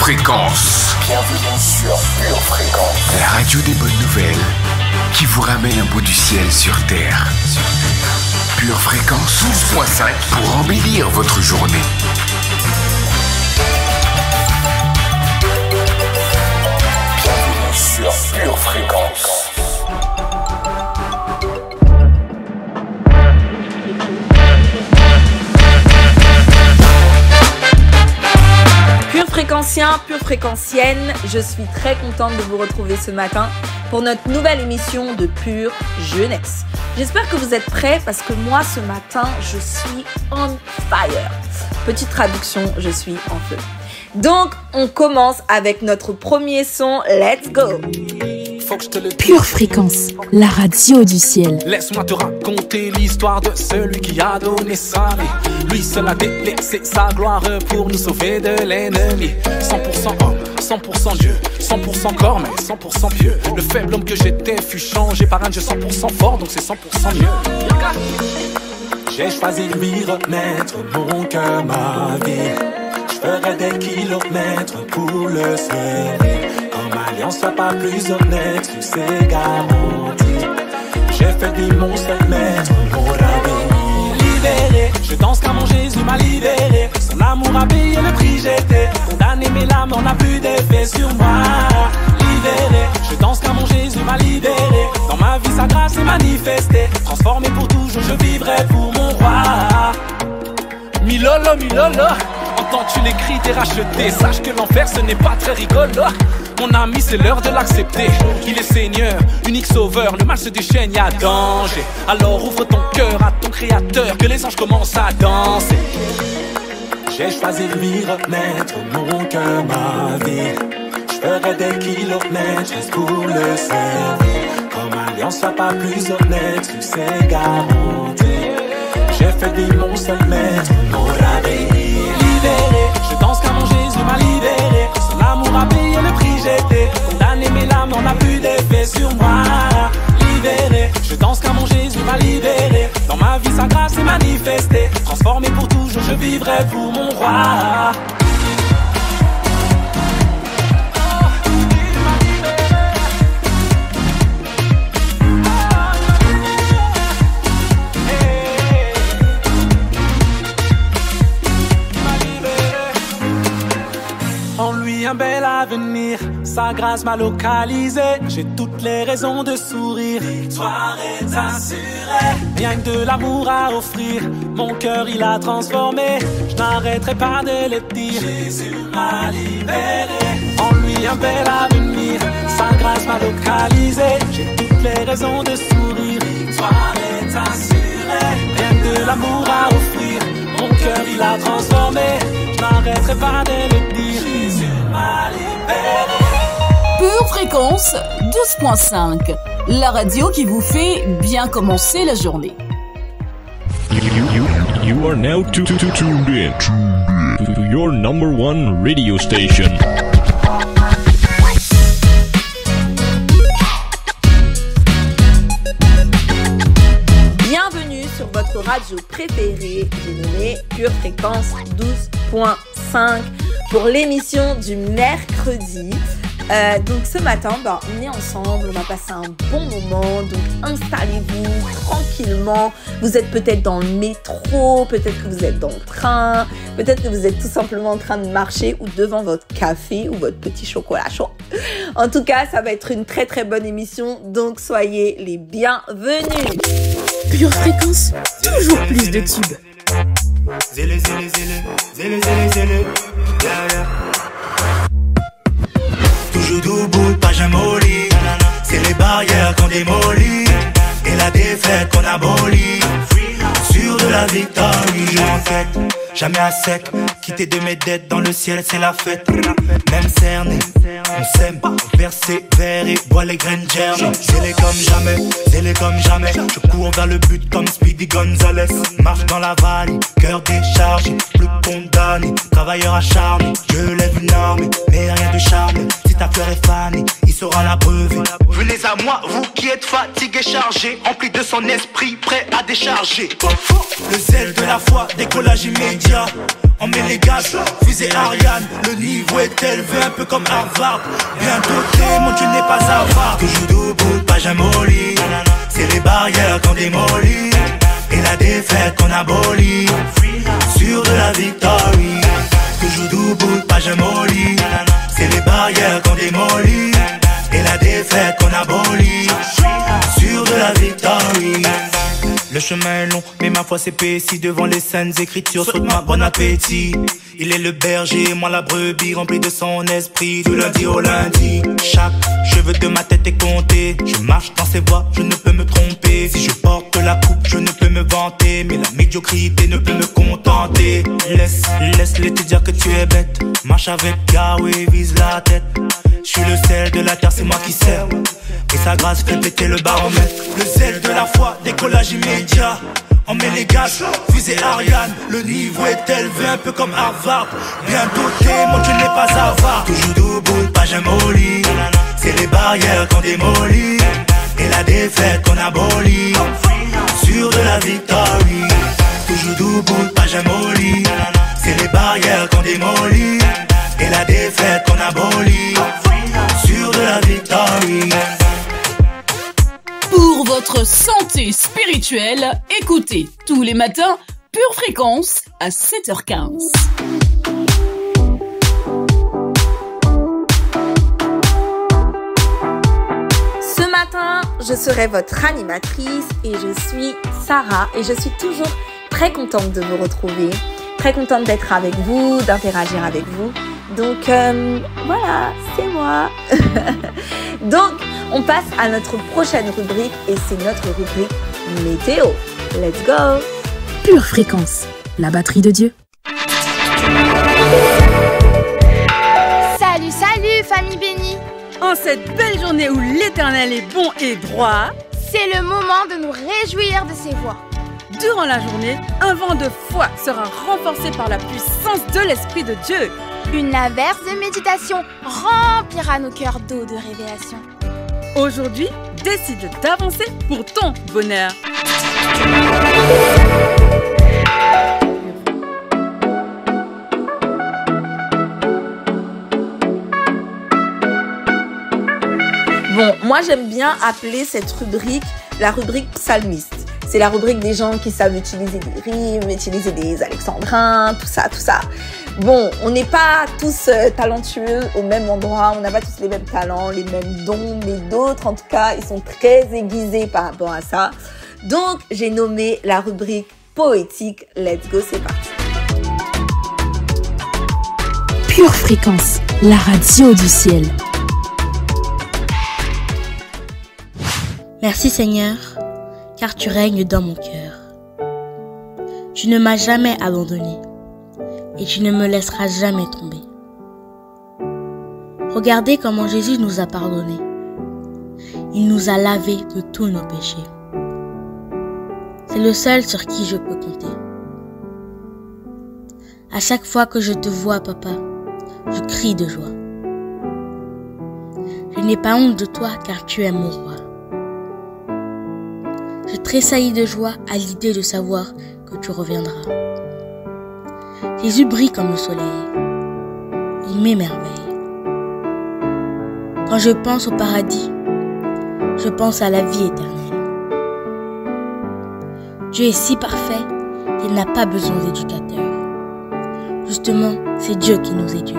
Fréquence. Bienvenue sur Pure Fréquence. La radio des bonnes nouvelles qui vous ramène un bout du ciel sur Terre. Pure Fréquence 12.5 pour embellir votre journée. Bienvenue sur Pure Fréquence. Pure fréquencien, pure fréquencienne, je suis très contente de vous retrouver ce matin pour notre nouvelle émission de Pure Jeunesse. J'espère que vous êtes prêts parce que moi ce matin je suis on fire. Petite traduction, je suis en feu. Donc on commence avec notre premier son, let's go. Pure Fréquence, la radio du ciel. Laisse-moi te raconter l'histoire de celui qui a donné sa vie. Lui seul a délaissé sa gloire pour nous sauver de l'ennemi. 100% homme, 100% Dieu, 100% corps mais 100% pieux. Le faible homme que j'étais fut changé par un Dieu 100% fort, donc c'est 100% mieux. J'ai choisi de lui remettre mon cœur, ma vie. Je ferai des kilomètres pour le servir. Comme alliance soit pas plus honnête, tu sais garanti. J'ai fait de lui mon seul maître, mon rabbi. Libéré, je danse car mon Jésus m'a libéré. Son amour a payé le prix, j'étais condamné mais la mort n'a plus d'effet sur moi. Libéré, je danse car mon Jésus m'a libéré. Dans ma vie sa grâce est manifestée. Transformé pour toujours, je vivrai pour mon roi. Milolo, milolo, entends-tu les cris des rachetés? Sache que l'enfer ce n'est pas très rigolo. Mon ami, c'est l'heure de l'accepter. Il est Seigneur, unique sauveur. Le mal se déchaîne, y a danger. Alors ouvre ton cœur à ton créateur, que les anges commencent à danser. J'ai choisi de lui remettre mon cœur, ma vie. Je ferai des kilomètres juste pour le servir. Comme alliance soit pas plus honnête, tu sais garanti. J'ai fait de lui mon seul maître, mon rabbi. Libéré, je danse car mon Jésus m'a libéré. Son amour a payé le prix, j'étais condamné mais la mort n'a plus d'effet sur moi. Libéré, je danse car mon Jésus m'a libéré. Dans ma vie sa grâce est manifestée. Transformé pour toujours, je vivrai pour mon roi. Un bel avenir, sa grâce m'a localisé. J'ai toutes les raisons de sourire. Victoire est assurée. Rien que de l'amour à offrir. Mon cœur il a transformé. Je n'arrêterai pas de le dire. Jésus m'a libéré. En lui un bel avenir. Sa grâce m'a localisé. J'ai toutes les raisons de sourire. Victoire est assurée. Rien que de l'amour à offrir. Mon cœur il a transformé. Je n'arrêterai pas de le dire. Jésus m'a libéré. Pure Fréquence 12.5, la radio qui vous fait bien commencer la journée. You are now tuned in to your number one radio station. Bienvenue sur votre radio préférée, j'ai nommé Pure Fréquence 12.5 pour l'émission du mercredi. Donc ce matin, on est ensemble, on va passer un bon moment, donc installez-vous tranquillement. Vous êtes peut-être dans le métro, peut-être que vous êtes dans le train, peut-être que vous êtes tout simplement en train de marcher ou devant votre café ou votre petit chocolat chaud. En tout cas, ça va être une très très bonne émission, donc soyez les bienvenus. Pure Fréquence, toujours plus de tubes. Zélé, zélé, zélé, zélé, zélé, zélé, yeah, yeah. Toujours debout, pas jamais au lit. C'est les barrières qu'on démolit et la défaite qu'on abolit. Sûr de la victoire, en fait, jamais à sec. Quitter de mes dettes dans le ciel, c'est la fête. Même cerné, on s'aime, on persévère et boit les graines germes. Zélé comme jamais. Je cours vers le but comme Speedy Gonzalez. Marche dans la vallée, cœur déchargé, plus condamné, travailleur acharné. Je lève une arme, mais rien de charme. Si ta fleur est fanée, il sera la brevet. Venez à moi, vous qui êtes fatigués, chargés, remplis de son esprit, prêt à décharger. Le zèle de la foi, décollage immédiat. On met les gaz, fusée Ariane. Le niveau est élevé, un peu comme Harvard. Bien doté, mon Dieu n'est pas avare. Toujours debout, pas jamais au lit. C'est les barrières qu'on démolit et la défaite qu'on abolit. Sûr de la victoire. Toujours debout, pas jamais au lit. C'est les barrières qu'on démolit et la défaite qu'on abolit. Sûr de la victoire. Le chemin est long, mais ma foi s'épaissit devant les saintes écritures. Saute ma bon appétit. Il est le berger, moi la brebis, remplie de son esprit, du lundi au lundi. Chaque cheveu de ma tête est compté. Je marche dans ses voies, je ne peux me tromper. Si je porte la coupe, je ne peux me vanter, mais la médiocrité ne peut me contenter. Laisse-les te dire que tu es bête. Marche avec Yahweh, vise la tête. Je suis le sel de la terre, c'est moi qui sers. Et sa grâce fait péter le baromètre. Le zèle de la foi, décollage immédiat. On met les gaz, fusée Ariane. Le niveau est élevé, un peu comme Harvard. Bien doté, mon Dieu n'est pas avare. Toujours debout, pas jamais au lit. C'est les barrières qu'on démolit et la défaite qu'on abolit. Sûr de la victoire. Toujours debout, pas jamais au lit. C'est les barrières qu'on démolit et la défaite qu'on abolit. Sûr de la victoire. Pour votre santé spirituelle, écoutez tous les matins Pure Fréquence à 7h15. Ce matin, je serai votre animatrice et je suis Sarah et je suis toujours très contente de vous retrouver, très contente d'être avec vous, d'interagir avec vous. Donc voilà, c'est moi. Donc, on passe à notre prochaine rubrique et c'est notre rubrique météo. Let's go! Pure Fréquence, la batterie de Dieu. Salut, salut, famille bénie! En cette belle journée où l'Éternel est bon et droit, c'est le moment de nous réjouir de ses voix. Durant la journée, un vent de foi sera renforcé par la puissance de l'Esprit de Dieu. Une averse de méditation remplira nos cœurs d'eau de révélation. Aujourd'hui, décide d'avancer pour ton bonheur. Bon, moi j'aime bien appeler cette rubrique la rubrique psalmiste. C'est la rubrique des gens qui savent utiliser des rimes, utiliser des alexandrins, tout ça. Bon, on n'est pas tous talentueux au même endroit, on n'a pas tous les mêmes talents, les mêmes dons, mais d'autres en tout cas, ils sont très aiguisés par rapport à ça. Donc, j'ai nommé la rubrique poétique. Let's go, c'est parti. Pure Fréquence, la radio du ciel. Merci Seigneur, car tu règnes dans mon cœur. Tu ne m'as jamais abandonné et tu ne me laisseras jamais tomber. Regardez comment Jésus nous a pardonné. Il nous a lavés de tous nos péchés. C'est le seul sur qui je peux compter. À chaque fois que je te vois, Papa, je crie de joie. Je n'ai pas honte de toi car tu es mon roi. Je tressaillis de joie à l'idée de savoir que tu reviendras. Jésus brille comme le soleil. Il m'émerveille. Quand je pense au paradis, je pense à la vie éternelle. Dieu est si parfait qu'il n'a pas besoin d'éducateur. Justement, c'est Dieu qui nous éduque.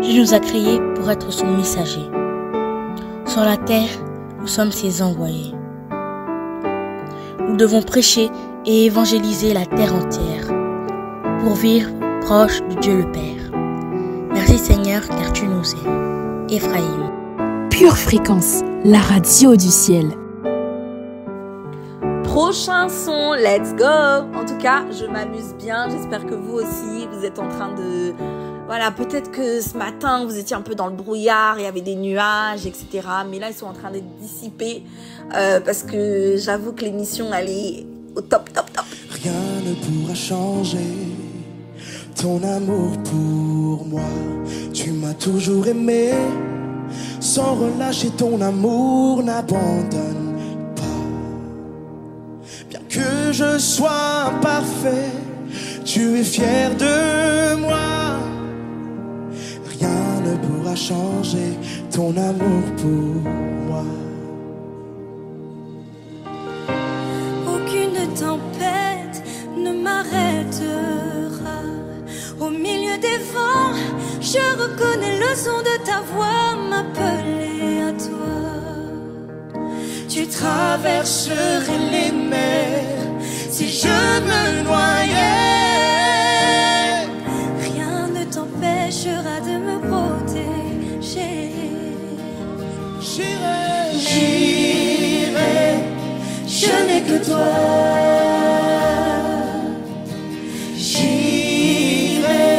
Dieu nous a créés pour être son messager. Sur la terre, nous sommes ses envoyés. Nous devons prêcher et évangéliser la terre entière pour vivre proche de Dieu le Père. Merci Seigneur car tu nous aimes. Ephraïm. Pure Fréquence, la radio du ciel. Prochain son, let's go! En tout cas, je m'amuse bien. J'espère que vous aussi, vous êtes en train de... Voilà, peut-être que ce matin, vous étiez un peu dans le brouillard, il y avait des nuages, etc. Mais là, ils sont en train d'être dissipés parce que j'avoue que l'émission, elle est au top. Rien ne pourra changer ton amour pour moi. Tu m'as toujours aimé, sans relâcher ton amour n'abandonne pas. Bien que je sois imparfait, tu es fier de moi. Rien ne pourra changer ton amour pour moi. Aucune tempête ne m'arrêtera. Au milieu des vents, je reconnais le son de ta voix m'appeler à toi. Tu traverserais les mers si je me noyais. Rien ne t'empêchera de me protéger. J'irai, je n'ai que toi. J'irai,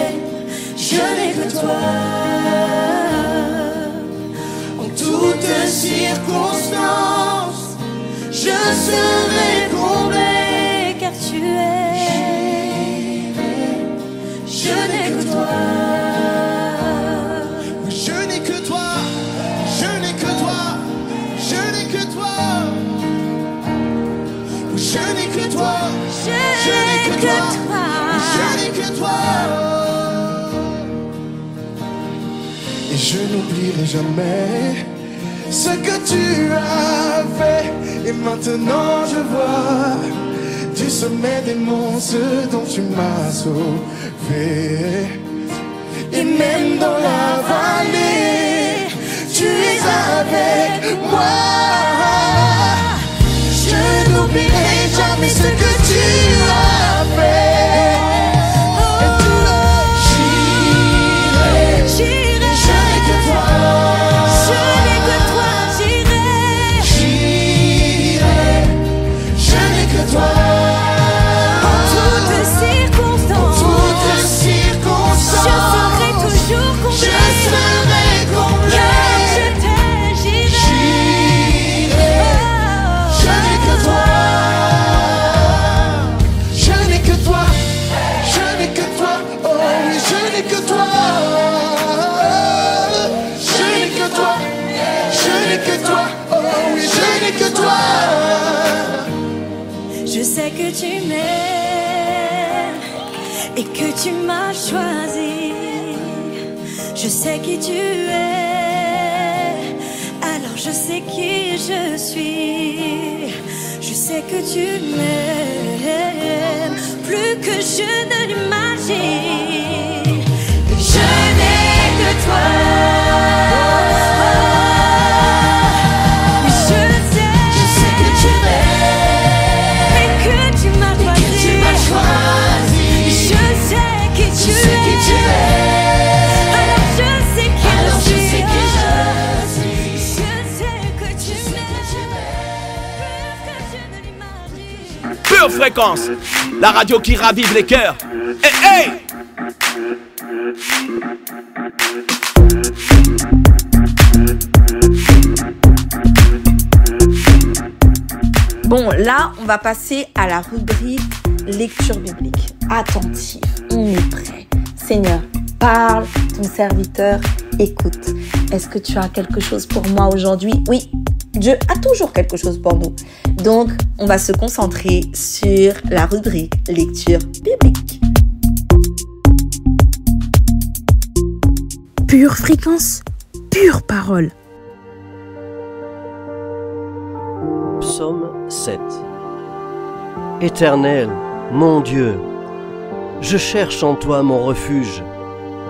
je n'ai que toi. En toutes circonstances, je serai comblé car tu es. Je n'ai que toi. Je n'ai que toi. Je n'ai que toi. Je n'ai que toi. Je n'ai que toi. Je n'ai que toi. Je n'ai que toi. Et je n'oublierai jamais ce que tu as fait. Et maintenant je vois du sommet des monts ce dont tu m'as sauvé. Et même dans la vallée, tu es avec moi. Je n'oublierai jamais ce que tu as fait. J'irai, je n'ai que toi. Je n'ai que toi, J'irai, je n'ai que toi. En toutes circonstances, je serai toujours comblé. Je serai comblé. Car je t'aime, J'irai, je n'ai que toi. Je n'ai que toi. Je n'ai que toi. Oh oui, je n'ai que toi. Je n'ai que toi. Je n'ai que toi. Oh oui, je n'ai que toi. Je sais que tu m'aimes et que tu m'as choisi. Je sais qui tu es, alors je sais qui je suis. Je sais que tu m'aimes plus que je ne l'imagine. Je n'ai que toi. Pure Fréquence, la radio qui ravive les cœurs. Hey, hey! Bon, là, on va passer à la rubrique lecture biblique. Attentif, on est prêt. Seigneur, parle, ton serviteur écoute. Est-ce que tu as quelque chose pour moi aujourd'hui? Oui, Dieu a toujours quelque chose pour nous. Donc, on va se concentrer sur la rubrique lecture biblique. Pure fréquence, pure parole. Psaume 7. Éternel, mon Dieu, je cherche en toi mon refuge.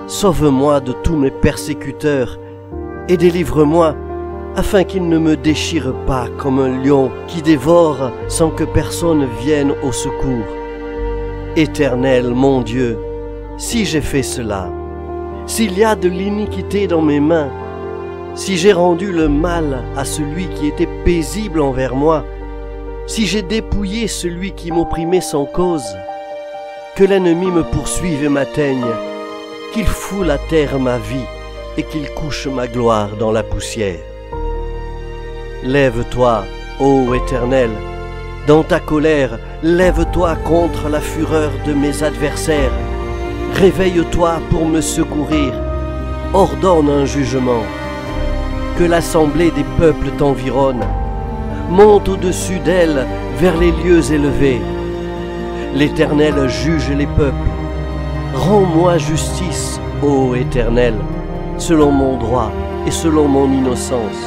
Sauve-moi de tous mes persécuteurs et délivre-moi afin qu'ils ne me déchirent pas comme un lion qui dévore sans que personne vienne au secours. Éternel, mon Dieu, si j'ai fait cela, s'il y a de l'iniquité dans mes mains, si j'ai rendu le mal à celui qui était paisible envers moi, si j'ai dépouillé celui qui m'opprimait sans cause, que l'ennemi me poursuive et m'atteigne, qu'il foule à terre ma vie et qu'il couche ma gloire dans la poussière. Lève-toi, ô Éternel, dans ta colère, lève-toi contre la fureur de mes adversaires. réveille-toi pour me secourir, ordonne un jugement. Que l'assemblée des peuples t'environne, monte au-dessus d'elle vers les lieux élevés. L'Éternel juge les peuples. Rends-moi justice, ô Éternel, selon mon droit et selon mon innocence.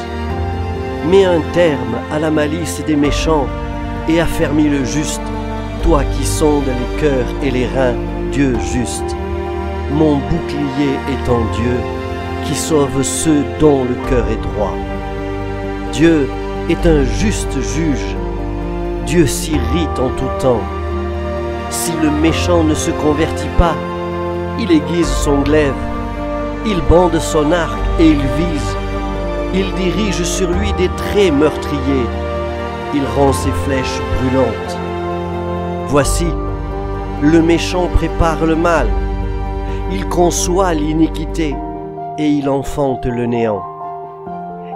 Mets un terme à la malice des méchants et affermis le juste, toi qui sondes les cœurs et les reins, Dieu juste. Mon bouclier est en Dieu, qui sauve ceux dont le cœur est droit. Dieu est un juste juge. Dieu s'irrite en tout temps. Si le méchant ne se convertit pas, il aiguise son glaive, il bande son arc et il vise. Il dirige sur lui des traits meurtriers. Il rend ses flèches brûlantes. Voici, le méchant prépare le mal. Il conçoit l'iniquité et il enfante le néant.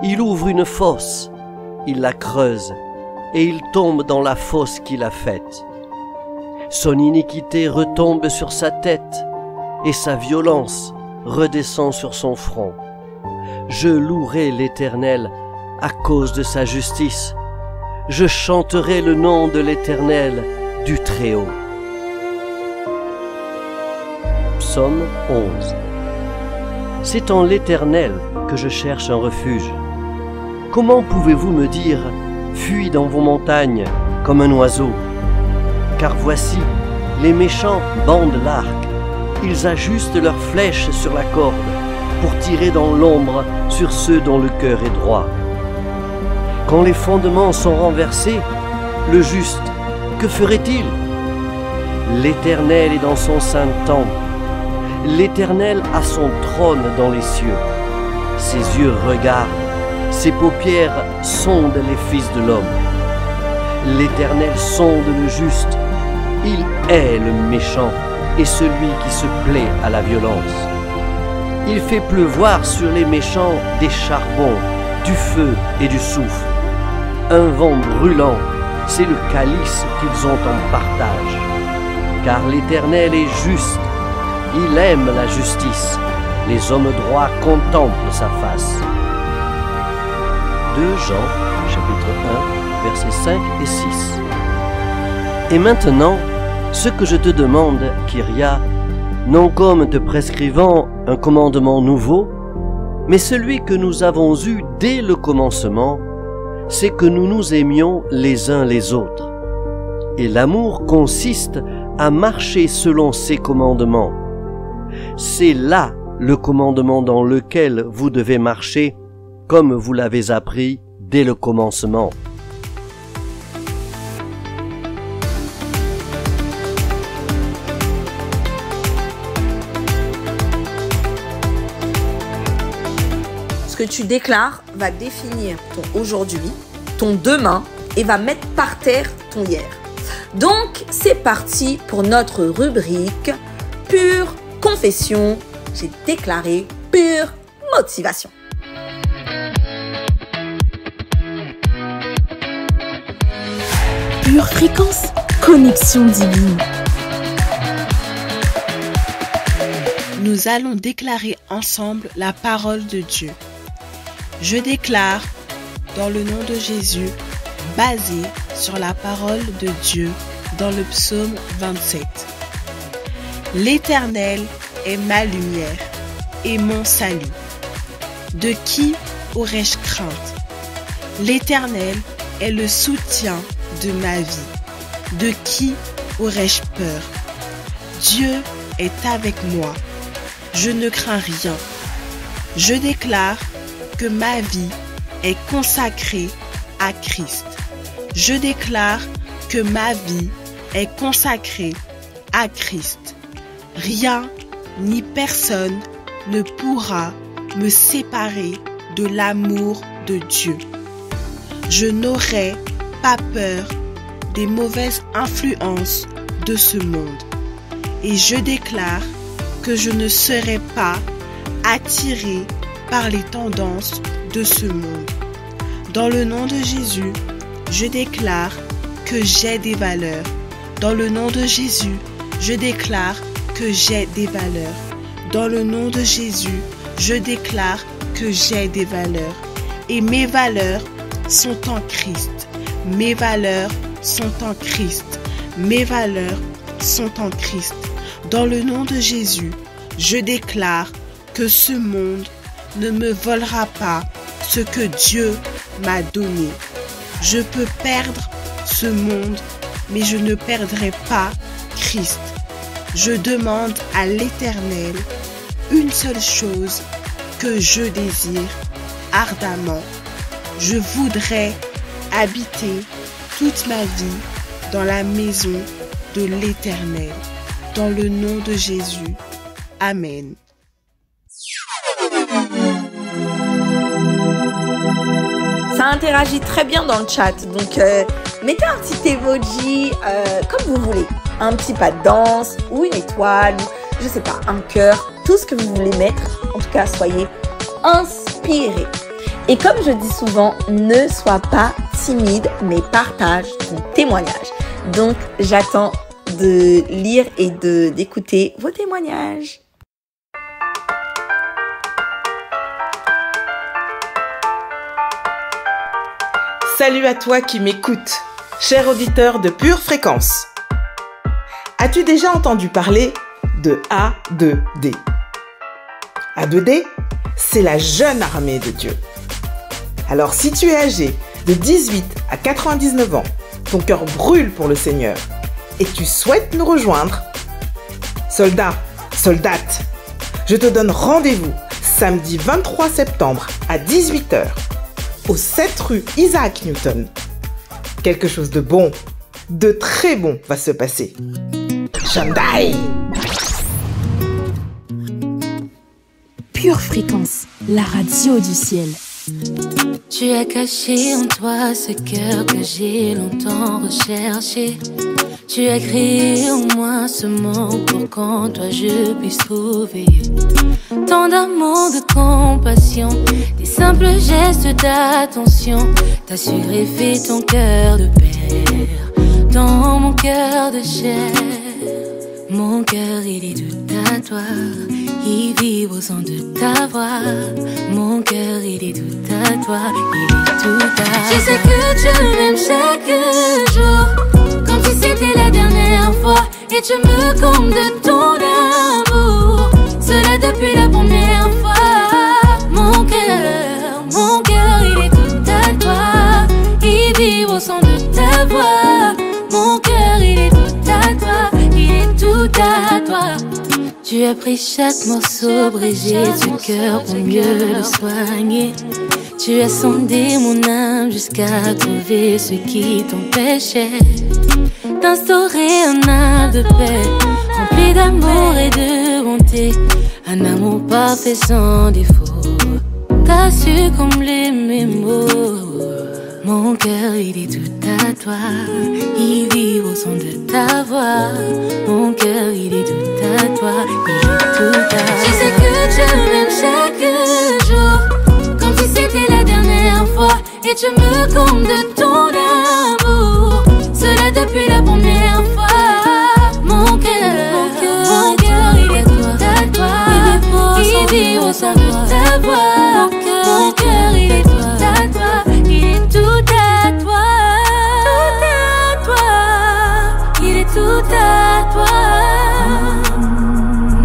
Il ouvre une fosse, il la creuse et il tombe dans la fosse qu'il a faite. Son iniquité retombe sur sa tête et sa violence redescend sur son front. Je louerai l'Éternel à cause de sa justice. Je chanterai le nom de l'Éternel du Très-Haut. Psaume 11. C'est en l'Éternel que je cherche un refuge. Comment pouvez-vous me dire « Fuis dans vos montagnes comme un oiseau » ? Car voici, les méchants bandent l'arc. Ils ajustent leurs flèches sur la corde pour tirer dans l'ombre sur ceux dont le cœur est droit. Quand les fondements sont renversés, le juste, que ferait-il ? L'Éternel est dans son saint temple. L'Éternel a son trône dans les cieux. Ses yeux regardent, ses paupières sondent les fils de l'homme. L'Éternel sonde le juste, il hait le méchant et celui qui se plaît à la violence. Il fait pleuvoir sur les méchants des charbons, du feu et du soufre. Un vent brûlant, c'est le calice qu'ils ont en partage. Car l'Éternel est juste, il aime la justice. Les hommes droits contemplent sa face. 2 Jean, chapitre 1, versets 5 et 6. Et maintenant, ce que je te demande, Kyria, non comme te prescrivant un commandement nouveau, mais celui que nous avons eu dès le commencement, c'est que nous nous aimions les uns les autres. Et l'amour consiste à marcher selon ses commandements. C'est là le commandement dans lequel vous devez marcher, comme vous l'avez appris dès le commencement. Ce que tu déclares va définir ton aujourd'hui, ton demain et va mettre par terre ton hier. Donc, c'est parti pour notre rubrique Pure Confession. J'ai déclaré pure motivation. Pure Fréquence, connexion divine. Nous allons déclarer ensemble la parole de Dieu. Je déclare, dans le nom de Jésus, basé sur la parole de Dieu dans le psaume 27. L'Éternel est ma lumière et mon salut. De qui aurais-je crainte? L'Éternel est le soutien de ma vie. De qui aurais-je peur? Dieu est avec moi. Je ne crains rien. Je déclare que ma vie est consacrée à Christ. Je déclare que ma vie est consacrée à Christ. Rien ni personne ne pourra me séparer de l'amour de Dieu. Je n'aurai pas peur des mauvaises influences de ce monde. Et je déclare que je ne serai pas attiré par les tendances de ce monde. Dans le nom de Jésus, je déclare que j'ai des valeurs. Dans le nom de Jésus, je déclare que que j'ai des valeurs. Dans le nom de Jésus, je déclare que j'ai des valeurs. Et mes valeurs sont en Christ. Mes valeurs sont en Christ. Mes valeurs sont en Christ. Dans le nom de Jésus, je déclare que ce monde ne me volera pas ce que Dieu m'a donné. Je peux perdre ce monde, mais je ne perdrai pas Christ. Je demande à l'Éternel une seule chose que je désire ardemment. Je voudrais habiter toute ma vie dans la maison de l'Éternel. Dans le nom de Jésus. Amen. Ça interagit très bien dans le chat, donc mettez un petit emoji comme vous voulez. Un petit pas de danse ou une étoile, je sais pas, un cœur, tout ce que vous voulez mettre. En tout cas, soyez inspirés. Et comme je dis souvent, ne sois pas timide, mais partage ton témoignage. Donc, j'attends de lire et d'écouter vos témoignages. Salut à toi qui m'écoutes, cher auditeur de Pure Fréquence. As-tu déjà entendu parler de A2D? A2D, c'est la jeune armée de Dieu. Alors si tu es âgé de 18 à 99 ans, ton cœur brûle pour le Seigneur et tu souhaites nous rejoindre, soldat, soldate, je te donne rendez-vous samedi 23 septembre à 18h au 7 rue Isaac Newton. Quelque chose de bon, de très bon va se passer. Shandai! Pure Fréquence, la radio du ciel. Tu as caché en toi ce cœur que j'ai longtemps recherché. Tu as créé en moi ce monde pour qu'en toi je puisse trouver tant d'amour, de compassion, des simples gestes d'attention. T'as su greffer ton cœur de père dans mon cœur de chair. Mon cœur il est tout à toi, il vibre au son de ta voix. Mon cœur il est tout à toi, il est tout à toi. Je sais que tu m'aimes chaque jour, comme si c'était la dernière fois. Et tu me combles de ton amour, cela depuis la première fois. Mon cœur il est tout à toi, il vibre au son de ta voix. Mon cœur il est tout à toi, il est tout à toi. Tu as pris chaque morceau brisé de ce cœur pour mieux le soigner. Tu as sondé mon âme jusqu'à trouver ce qui t'empêchait d'instaurer un âme de paix, rempli d'amour et de bonté. Un amour parfait sans défaut, t'as su combler mes mots. Mon cœur il est tout à toi, il vibre au son de ta voix. Mon cœur il est tout à toi, il est tout à toi. Je sais que tu m'aimes chaque jour, comme si c'était la dernière fois. Et tu me combles de ton amour, cela depuis la première fois. Mon cœur il est tout à toi, il vibre au son de ta voix. Mon cœur il est tout à toi, il est tout à toi, tout à toi, il est tout à toi.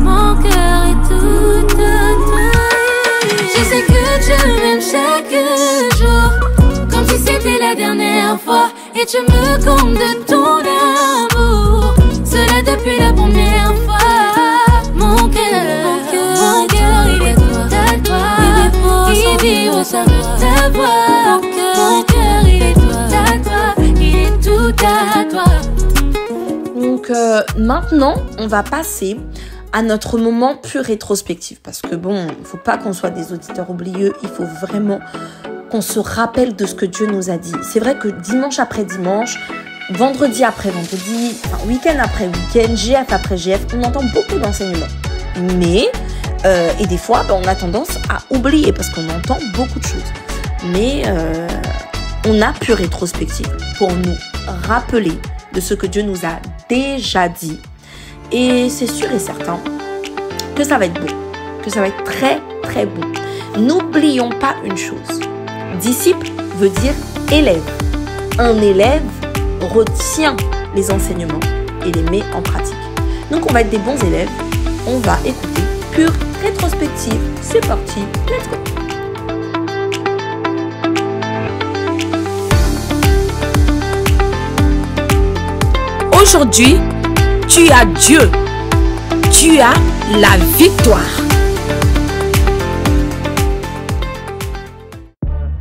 Mon cœur est tout à toi. Je sais que tu m'aimes chaque jour, comme si c'était la dernière fois. Et tu me combles de ton amour, cela depuis la première fois. Mon cœur il est tout à toi, il vibre au son de ta voix. Mon cœur il est tout à toi, il est tout à toi. Donc maintenant, on va passer à notre moment plus rétrospectif. Parce que bon, il ne faut pas qu'on soit des auditeurs oublieux, il faut vraiment qu'on se rappelle de ce que Dieu nous a dit. C'est vrai que dimanche après dimanche, vendredi après vendredi, week-end après week-end, GF après GF, on entend beaucoup d'enseignements. Mais, et des fois, on a tendance à oublier parce qu'on entend beaucoup de choses. Mais on a pu rétrospective pour nous rappeler de ce que Dieu nous a déjà dit Et c'est sûr et certain que ça va être bon, que ça va être très très bon. N'oublions pas une chose. Disciple veut dire élève. Un élève retient les enseignements et les met en pratique. Donc on va être des bons élèves. On va écouter Pure Rétrospective. C'est parti, let's go. Aujourd'hui, tu as Dieu. Tu as la victoire.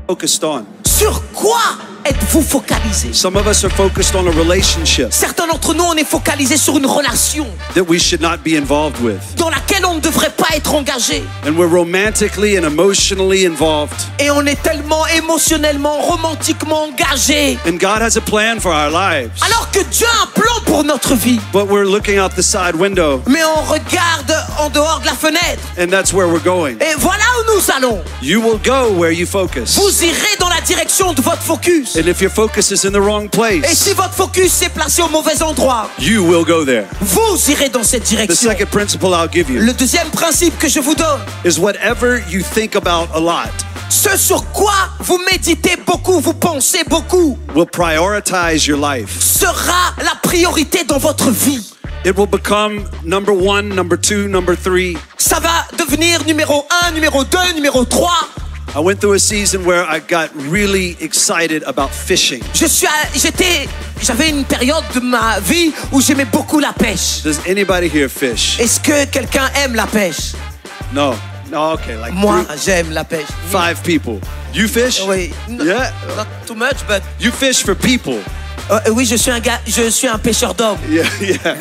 Focused on. Sur quoi êtes-vous focalisé? Some of us are focused on a relationship Certains d'entre nous, on est focalisé sur une relation that we should not be involved with. dans laquelle on ne devrait pas être engagé. And we're romantically and emotionally involved. Et on est tellement émotionnellement, romantiquement engagé. And God has a plan for our lives. Alors que Dieu a un plan pour notre vie. But we're looking out the side window. Mais on regarde en dehors de la fenêtre. And that's where we're going. Et voilà où nous allons. You will go where you focus. Vous irez dans la direction de votre focus. And if your focus is in the wrong place, et si votre focus est placé au mauvais endroit, you will go there. Vous irez dans cette direction. The second principle I'll give you Le deuxième principe que je vous donne is whatever you think about a lot, ce sur quoi vous méditez beaucoup, vous pensez beaucoup, will prioritize your life. Sera la priorité dans votre vie. It will become number 1, number 2, number 3. Ça va devenir numéro 1, numéro 2, numéro 3. I went through a season where I got really excited about fishing. J'avais une période de ma vie où j'aimais beaucoup la pêche. Does anybody here fish? Est-ce que quelqu'un aime la pêche? No. No, okay, like moi, j'aime la pêche. 5 people. You fish? Oui. Yeah. Not too much, but you fish for people. Oui, je suis un pêcheur d'hommes. Yeah, yeah.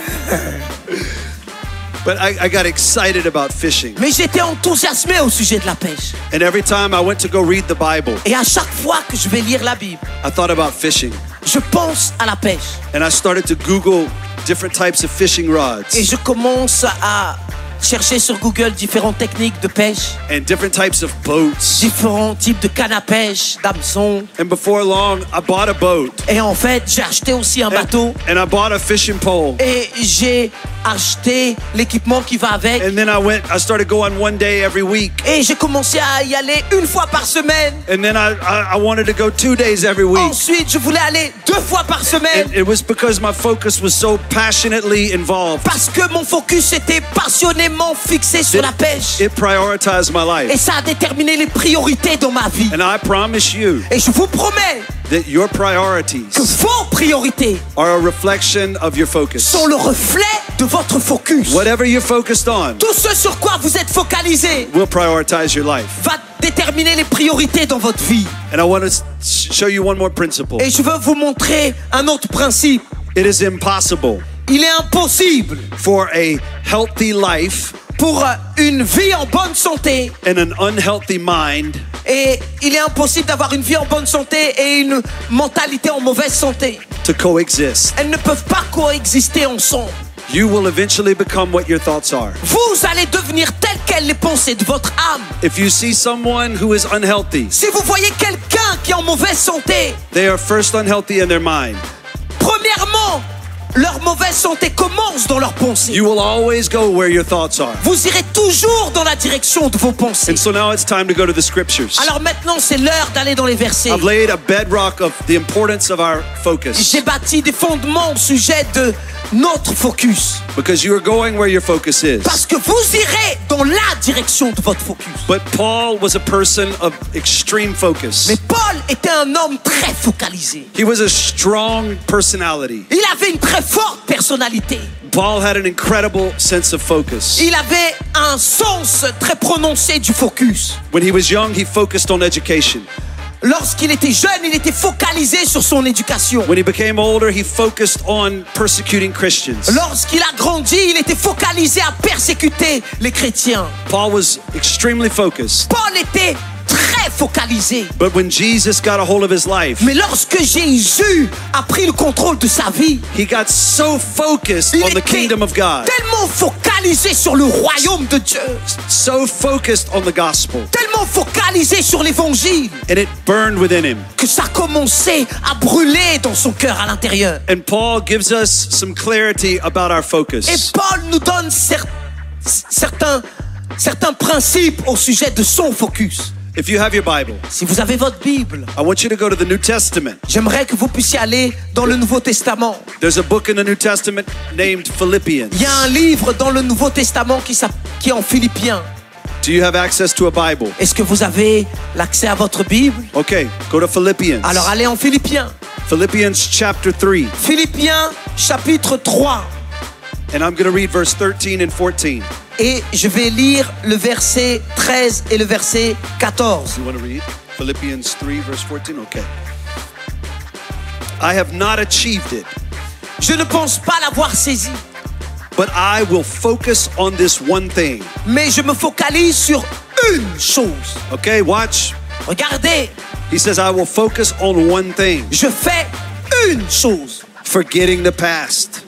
But I got excited about fishing. Mais j'étais enthousiasmé au sujet de la pêche. And every time I went to go read the Bible, et à chaque fois que je vais lire la Bible, I thought about fishing. Je pense à la pêche. And I started to Google different types of fishing rods. Et je commence à chercher sur Google différentes techniques de pêche. And different types of boats. Différents types de cannes à pêche, d'hameçons. And before long, I bought a boat. Et en fait, j'ai acheté aussi un bateau. And I bought a fishing pole. Et j'ai acheté l'équipement qui va avec. And then I started going one day every week. Et j'ai commencé à y aller une fois par semaine. And then I wanted to go 2 days every week. Ensuite, je voulais aller 2 fois par semaine. And it was because my focus was so passionately involved. Parce que mon focus était passionnément fixé sur la pêche. It prioritized my life. Et ça a déterminé les priorités dans ma vie. And I promise you. Et je vous promets that your priorities que vos priorités are a reflection of your focus. Sont le reflet de votre focus. Whatever you're focused on, tout ce sur quoi vous êtes focalisé, will prioritize your life. Va déterminer les priorités dans votre vie. And I want to show you one more principle. Et je veux vous montrer un autre principe. It is impossible. Il est impossible for a healthy life, pour une vie en bonne santé, and an unhealthy mind. Et il est impossible d'avoir une vie en bonne santé et une mentalité en mauvaise santé. To coexist. Elles ne peuvent pas coexister ensemble. You will eventually become what your thoughts are. Vous allez devenir tel quelles les pensées de votre âme. If you see someone who is unhealthy, si vous voyez quelqu'un qui est en mauvaise santé, they are first unhealthy in their mind. Premièrement, leur mauvaise santé commence dans leurs pensées. You will always go where your thoughts are. Vous irez toujours dans la direction de vos pensées. And so now it's time to go to the scriptures. Alors maintenant, c'est l'heure d'aller dans les versets. I've laid a bedrock of the importance of our focus. J'ai bâti des fondements au sujet de notre focus. Because you are going where your focus is. Parce que vous irez dans la direction de votre focus. But Paul was a person of extreme focus. Mais Paul était un homme très focalisé. He was a strong personality. Il avait une très forte personnalité. Paul had an incredible sense of focus. Il avait un sens très prononcé du focus. When he was young, he focused on education. Lorsqu'il était jeune, il était focalisé sur son éducation. When he became older, he focused on persecuting Christians. Lorsqu'il a grandi, il était focalisé à persécuter les chrétiens. Paul was extremely focused. Paul était très très focalisé. But when Jesus got a hold of his life, Mais lorsque Jésus a pris le contrôle de sa vie, he got so focused il on the était kingdom of God, tellement focalisé sur le royaume de Dieu, so focused on the gospel, tellement focalisé sur l'évangile, and it burned within him. que ça a commencé à brûler dans son cœur à l'intérieur. And Paul gives us some clarity about our Et focus. Paul nous donne certains principes au sujet de son focus. If you have your Bible, Si vous avez votre Bible, I want you to go to the New Testament. j'aimerais que vous puissiez aller dans le Nouveau Testament. There's a book in the New Testament named Philippians. Il y a un livre dans le Nouveau Testament qui est en Philippiens. Do you have access to a Bible? Est-ce que vous avez l'accès à votre Bible? Okay, go to Philippians. Alors allez en Philippiens. Philippians chapter 3. Philippiens chapitre 3. And I'm going to read verse 13 and 14. Et je vais lire le verset 13 et le verset 14. You want to read? Philippians 3 verse 14? Okay. I have not achieved it, Je ne pense pas l'avoir saisi, but I will focus on this one thing. mais je me focalise sur une chose. Okay, watch. Regardez, He says, I will focus on one thing. je fais une chose. Forgetting the past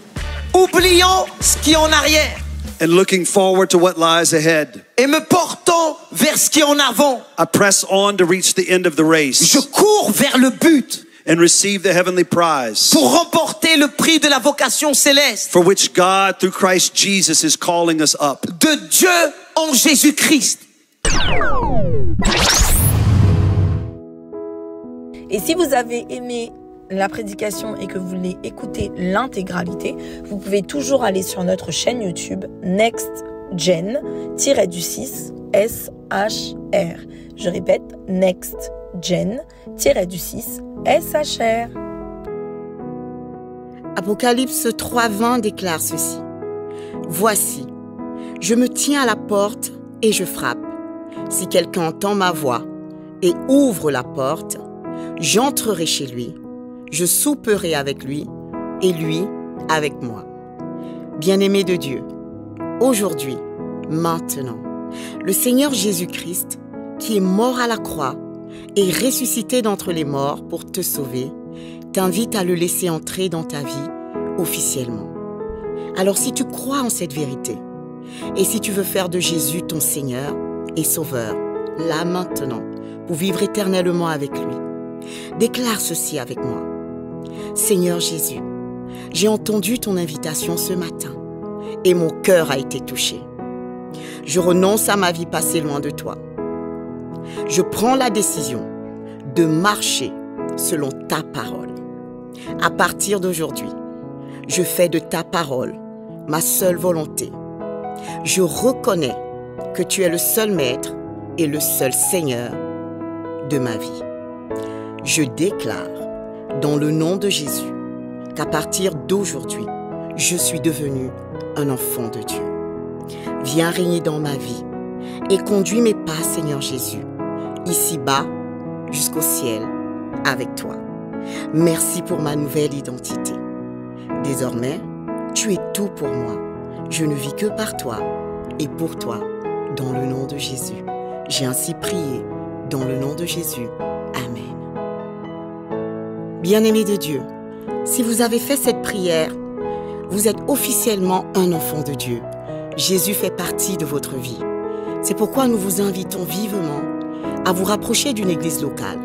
Oubliant ce qui est en arrière and looking forward to what lies ahead. et me portant vers ce qui est en avant. I press on to reach the end of the race Je cours vers le but and receive the heavenly prize pour remporter le prix de la vocation céleste for which God through Christ Jesus is calling us up. de Dieu en Jésus-Christ. Et si vous avez aimé la prédication et que vous voulez écouter l'intégralité, vous pouvez toujours aller sur notre chaîne YouTube NextGen-du-6 SHR. Je répète, NextGen-du-6 SHR. Apocalypse 3:20 déclare ceci. Voici, je me tiens à la porte et je frappe. Si quelqu'un entend ma voix et ouvre la porte, j'entrerai chez lui, je souperai avec lui et lui avec moi. Bien-aimé de Dieu, aujourd'hui, maintenant, le Seigneur Jésus-Christ, qui est mort à la croix et ressuscité d'entre les morts pour te sauver, t'invite à le laisser entrer dans ta vie officiellement. Alors si tu crois en cette vérité et si tu veux faire de Jésus ton Seigneur et Sauveur, là maintenant, pour vivre éternellement avec lui, déclare ceci avec moi. Seigneur Jésus, j'ai entendu ton invitation ce matin et mon cœur a été touché. Je renonce à ma vie passée loin de toi. Je prends la décision de marcher selon ta parole. À partir d'aujourd'hui, je fais de ta parole ma seule volonté. Je reconnais que tu es le seul maître et le seul Seigneur de ma vie. Je déclare dans le nom de Jésus qu'à partir d'aujourd'hui, je suis devenu un enfant de Dieu. Viens régner dans ma vie et conduis mes pas, Seigneur Jésus, ici-bas jusqu'au ciel avec toi. Merci pour ma nouvelle identité. Désormais, tu es tout pour moi. Je ne vis que par toi et pour toi, dans le nom de Jésus. J'ai ainsi prié dans le nom de Jésus. Amen. Bien-aimés de Dieu, si vous avez fait cette prière, vous êtes officiellement un enfant de Dieu. Jésus fait partie de votre vie. C'est pourquoi nous vous invitons vivement à vous rapprocher d'une église locale.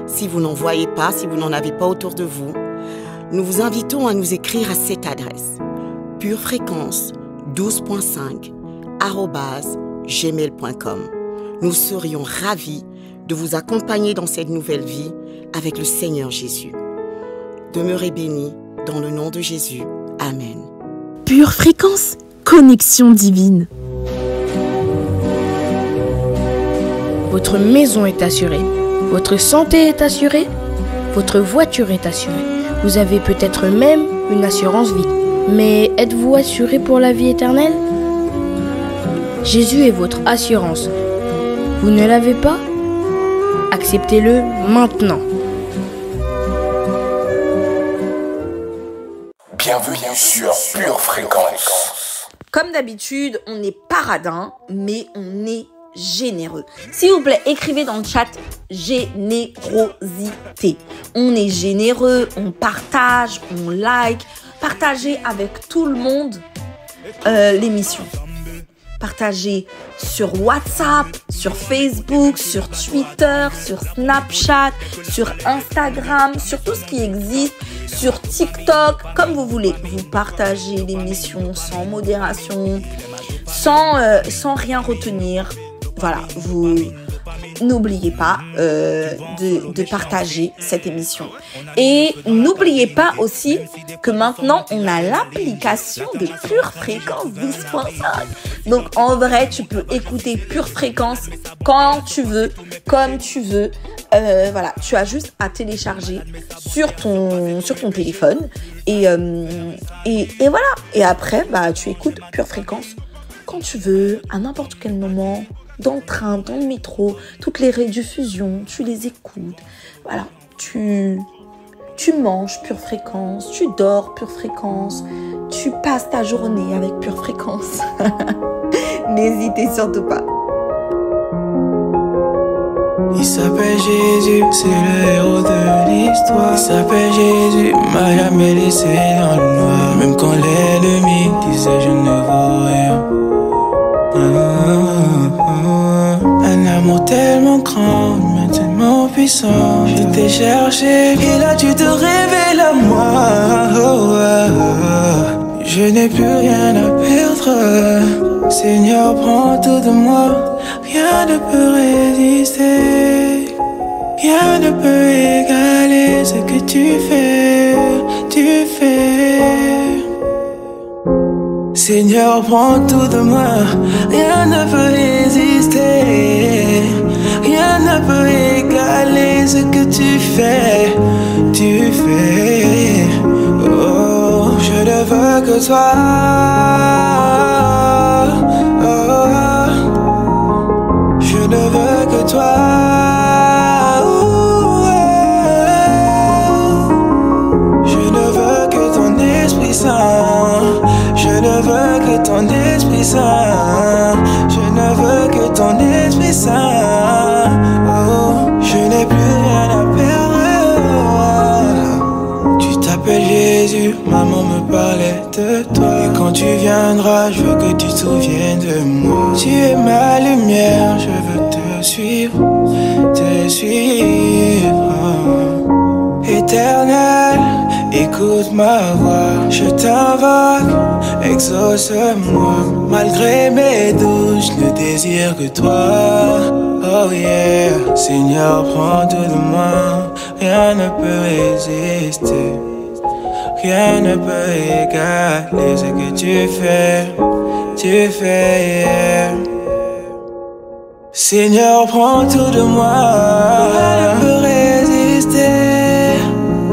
Si vous n'en voyez pas, si vous n'en avez pas autour de vous, nous vous invitons à nous écrire à cette adresse purefréquence12.5@gmail.com. Nous serions ravis de vous accompagner dans cette nouvelle vie avec le Seigneur Jésus. Demeurez bénis dans le nom de Jésus. Amen. Pure fréquence, connexion divine. Votre maison est assurée, votre santé est assurée, votre voiture est assurée. Vous avez peut-être même une assurance vie. Mais êtes-vous assuré pour la vie éternelle? Jésus est votre assurance. Vous ne l'avez pas? Acceptez-le maintenant. Bienvenue sur Pure Fréquence. Comme d'habitude, on n'est pas radin, mais on est généreux. S'il vous plaît, écrivez dans le chat générosité. On est généreux, on partage, on like. Partagez avec tout le monde l'émission. Partagez sur WhatsApp, sur Facebook, sur Twitter, sur Snapchat, sur Instagram, sur tout ce qui existe, sur TikTok, comme vous voulez. Vous partagez l'émission sans modération, sans rien retenir. Voilà, vous n'oubliez pas de partager cette émission. Et n'oubliez pas aussi que maintenant, on a l'application de Pure Fréquence 12.5. Donc, en vrai, tu peux écouter Pure Fréquence quand tu veux, comme tu veux. Voilà, tu as juste à télécharger sur ton téléphone. Et voilà. Et après, bah, tu écoutes Pure Fréquence quand tu veux, à n'importe quel moment. Dans le train, dans le métro, toutes les rediffusions, tu les écoutes. Voilà, tu manges Pure Fréquence, tu dors Pure Fréquence, tu passes ta journée avec Pure Fréquence. N'hésitez surtout pas. Il s'appelle Jésus, c'est le héros de l'histoire. Il s'appelle Jésus, m'a jamais laissé dans le noir. Même quand l'ennemi disait je ne vaux rien. Un amour tellement grand, mais tellement puissant. Je t'ai cherché et là tu te révèles à moi. Je n'ai plus rien à perdre. Seigneur, prends tout de moi. Rien ne peut résister. Rien ne peut égaler ce que tu fais. Tu fais. Seigneur, prends tout de moi, rien ne peut résister, rien ne peut égaler ce que tu fais, oh, je ne veux que toi, oh, je ne veux que toi, je ne veux que ton Esprit Saint. Je ne veux que ton Esprit Saint. Je ne veux que ton Esprit Saint. Oh, je n'ai plus rien à perdre. Tu t'appelles Jésus, maman me parlait de toi. Et quand tu viendras, je veux que tu te souviennes de moi. Tu es ma lumière, je veux te suivre, te suivre. Éternel, écoute ma voix, je t'invoque, exauce-moi. Malgré mes doutes, je ne désire que toi. Oh yeah, Seigneur, prends tout de moi. Rien ne peut résister, rien ne peut égaler ce que tu fais, yeah. Seigneur, prends tout de moi. Rien ne peut résister,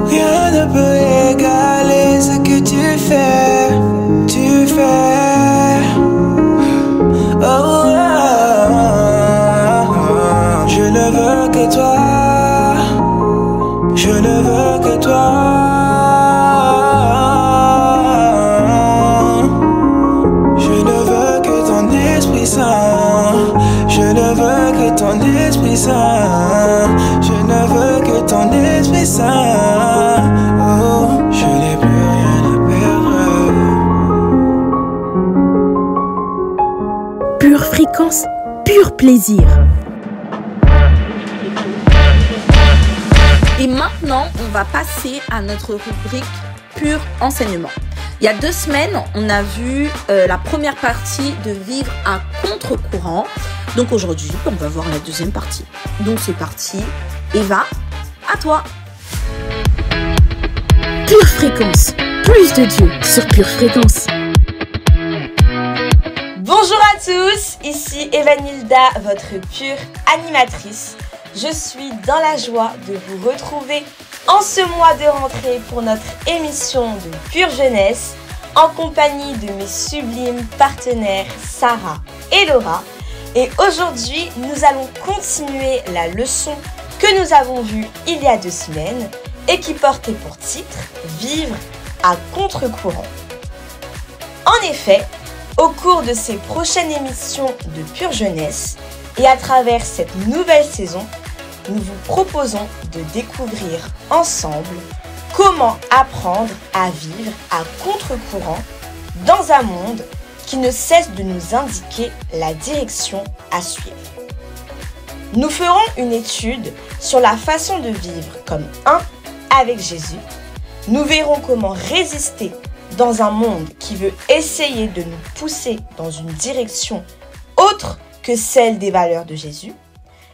rien ne peut égaler ce que tu fais, oh, je ne veux que toi, je ne veux que toi, je ne veux que ton Esprit Saint, je ne veux que ton Esprit Saint, je ne veux que ton Esprit Saint, oh, je n'ai plus rien à perdre. Pure Fréquence, pur plaisir. Et maintenant, on va passer à notre rubrique Pur Enseignement. Il y a 2 semaines, on a vu la première partie de Vivre à contre-courant. Donc aujourd'hui, on va voir la deuxième partie. Donc c'est parti. Eva, à toi. Pure Fréquence, plus de Dieu sur Pure Fréquence. Bonjour à tous, ici Evanilda, votre pure animatrice. Je suis dans la joie de vous retrouver en ce mois de rentrée pour notre émission de Pure Jeunesse en compagnie de mes sublimes partenaires Sarah et Laura. Et aujourd'hui, nous allons continuer la leçon que nous avons vue il y a 2 semaines et qui portait pour titre « Vivre à contre-courant ». En effet, au cours de ces prochaines émissions de Pure Jeunesse, Et à travers cette nouvelle saison, nous vous proposons de découvrir ensemble comment apprendre à vivre à contre-courant dans un monde qui ne cesse de nous indiquer la direction à suivre. Nous ferons une étude sur la façon de vivre comme un avec Jésus. Nous verrons comment résister dans un monde qui veut essayer de nous pousser dans une direction autre que celle des valeurs de Jésus.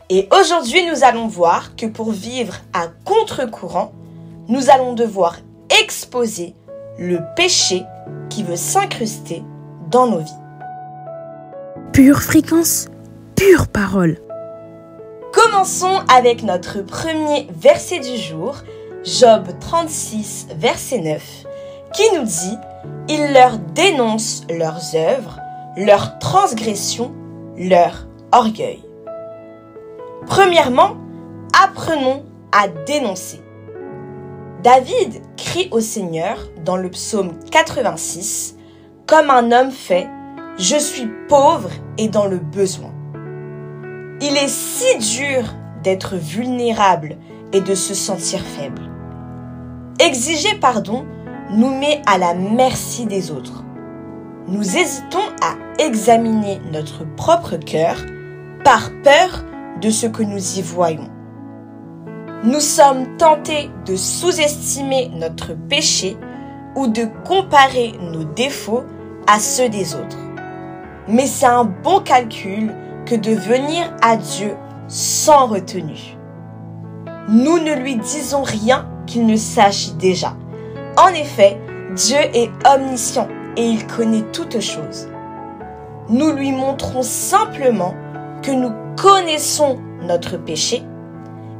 Et aujourd'hui, nous allons voir que pour vivre à contre-courant, nous allons devoir exposer le péché qui veut s'incruster dans nos vies. Pure fréquence, pure parole. Commençons avec notre premier verset du jour, Job 36, verset 9, qui nous dit « Il leur dénonce leurs œuvres, leurs transgressions, leur orgueil. » Premièrement, apprenons à dénoncer. David crie au Seigneur dans le psaume 86, « Comme un homme fait, je suis pauvre et dans le besoin. » Il est si dur d'être vulnérable et de se sentir faible. Exiger pardon nous met à la merci des autres. Nous hésitons à examiner notre propre cœur par peur de ce que nous y voyons. Nous sommes tentés de sous-estimer notre péché ou de comparer nos défauts à ceux des autres. Mais c'est un bon calcul que de venir à Dieu sans retenue. Nous ne lui disons rien qu'il ne sache déjà. En effet, Dieu est omniscient et il connaît toutes choses. Nous lui montrons simplement que nous connaissons notre péché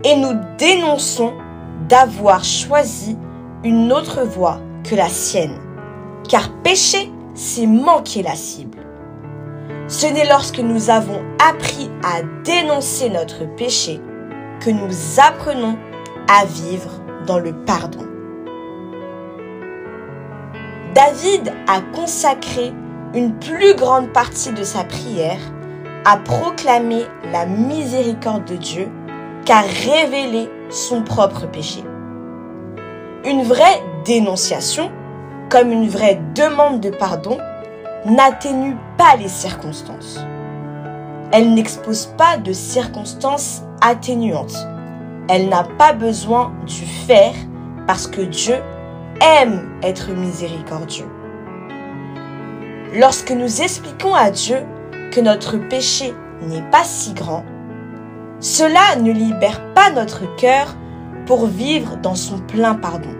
et nous dénonçons d'avoir choisi une autre voie que la sienne. Car pécher, c'est manquer la cible. Ce n'est lorsque nous avons appris à dénoncer notre péché que nous apprenons à vivre dans le pardon. David a consacré une plus grande partie de sa prière à proclamer la miséricorde de Dieu qu'à révéler son propre péché. Une vraie dénonciation, comme une vraie demande de pardon, n'atténue pas les circonstances. Elle n'expose pas de circonstances atténuantes. Elle n'a pas besoin du faire parce que Dieu aime être miséricordieux. Lorsque nous expliquons à Dieu que notre péché n'est pas si grand, cela ne libère pas notre cœur pour vivre dans son plein pardon.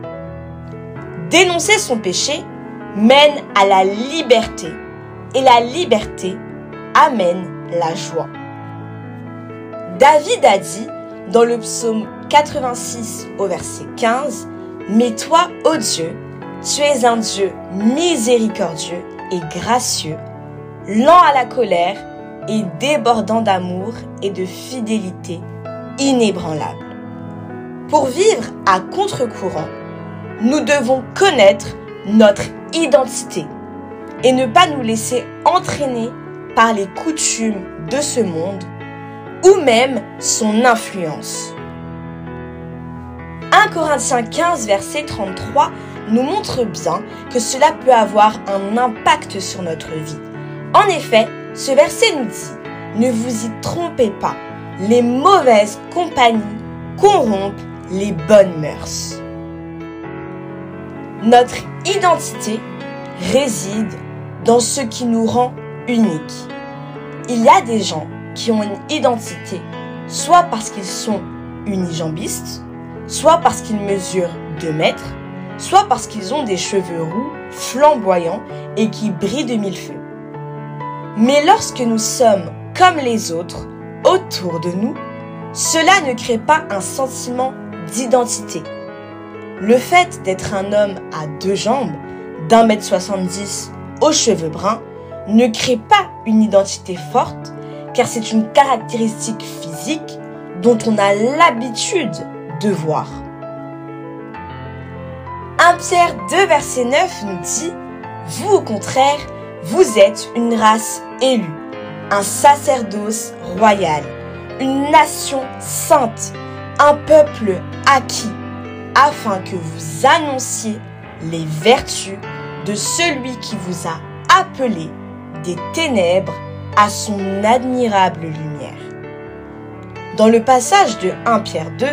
Dénoncer son péché mène à la liberté et la liberté amène la joie. David a dit dans le psaume 86 au verset 15, « Mais toi, ô Dieu, tu es un Dieu miséricordieux et gracieux, lent à la colère et débordant d'amour et de fidélité inébranlable. » Pour vivre à contre-courant, nous devons connaître notre identité et ne pas nous laisser entraîner par les coutumes de ce monde ou même son influence. 1 Corinthiens 15, verset 33 nous montre bien que cela peut avoir un impact sur notre vie. En effet, ce verset nous dit « Ne vous y trompez pas, les mauvaises compagnies corrompent les bonnes mœurs. » Notre identité réside dans ce qui nous rend uniques. Il y a des gens qui ont une identité, soit parce qu'ils sont unijambistes, soit parce qu'ils mesurent 2 mètres, soit parce qu'ils ont des cheveux roux, flamboyants et qui brillent de 1000 feux. Mais lorsque nous sommes comme les autres autour de nous, cela ne crée pas un sentiment d'identité. Le fait d'être un homme à 2 jambes, d'1m70 aux cheveux bruns, ne crée pas une identité forte, car c'est une caractéristique physique dont on a l'habitude de voir. 1 Pierre 2, verset 9 nous dit « Vous, au contraire, vous êtes une race élue, un sacerdoce royal, une nation sainte, un peuple acquis, afin que vous annonciez les vertus de celui qui vous a appelé des ténèbres à son admirable lumière. Dans le passage de 1 Pierre 2,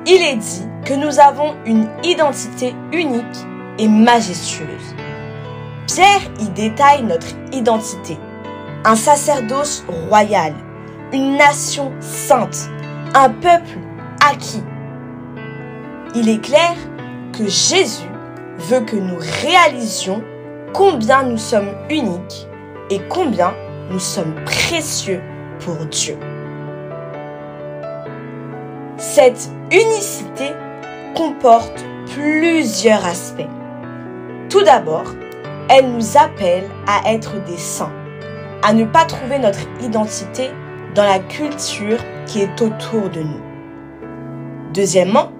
il est dit que nous avons une identité unique et majestueuse. Pierre y détaille notre identité, un sacerdoce royal, une nation sainte, un peuple acquis. Il est clair que Jésus veut que nous réalisions combien nous sommes uniques et combien nous sommes précieux pour Dieu. Cette unicité comporte plusieurs aspects. Tout d'abord, elle nous appelle à être des saints, à ne pas trouver notre identité dans la culture qui est autour de nous. Deuxièmement,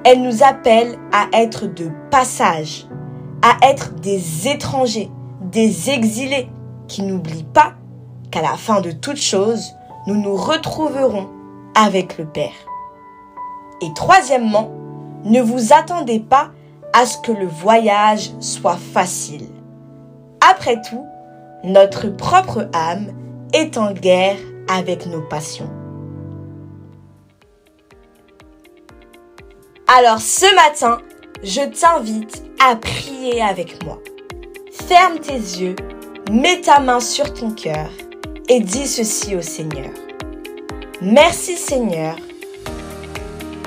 elle nous appelle à être de passage, à être des étrangers, des exilés qui n'oublient pas qu'à la fin de toute chose, nous nous retrouverons avec le Père. Et troisièmement, ne vous attendez pas à ce que le voyage soit facile. Après tout, notre propre âme est en guerre avec nos passions. Alors ce matin, je t'invite à prier avec moi. Ferme tes yeux, mets ta main sur ton cœur et dis ceci au Seigneur. Merci Seigneur,